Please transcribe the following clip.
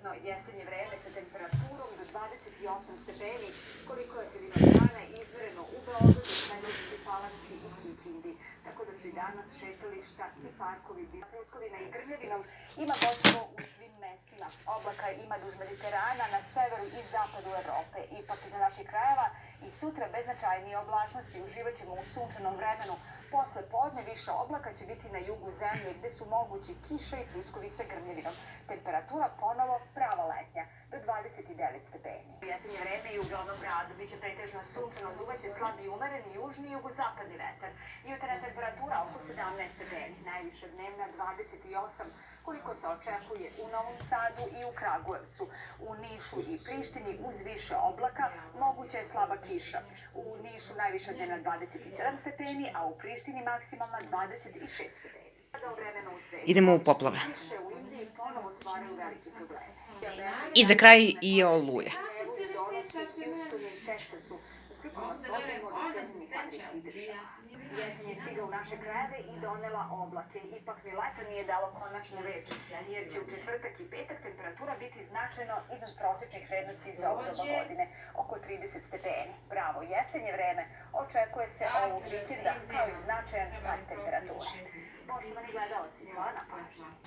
ugodno jesenje vreme sa temperaturom do 28 stepeni, koliko je sredinom dana izmereno u Beogradu, Smederevskoj Palanci i Kikindi. Tako da su i danas šetališta i parkovi Pljeskovina i Grnjavinom ima gotovo u svim mestima. Oblaka ima duž Mediterana, na severu i zapadu Evrope. Ipak i do naših krajeva i sutra bez značajnije oblačnosti uživaćemo u sunčanom vremenu. Posle podne više oblaka će biti na jugu zemlje gde su mogući kiša i pljuskovi sa grmljavinom. Temperatura ponovo prava letnja, do 29 stepeni. U jesenje vreme i u glavnom gradu biće pretežno sunčano, duvaće slab i umeren južni i jugozapadni vetar. Jutarnja temperatura oko 17 stepeni, najviša dnevna 28, koliko se očekuje u Novom Sadu i u Kragujevcu. U Nišu i Prištini uz više oblaka moguća je slaba kiša. U Nišu najviša dnevna 27 stepeni, a u Prištini maksimalna 26 stepeni. Idemo u poplave. I za kraj i Oluja. Jesen je stigla u naše krajeve i donela oblake. Ipak ni leto nije dalo konačnu vest, jer će u četvrtak i petak temperatura biti značajno iznad prosječnih vrednosti za ovo doba godine, oko 30 stepeni. Bravo jesenje vreme očekuje se ovog vikenda, kao i značajan pad temperature. Poštovani gledalci, hvala na pažnji.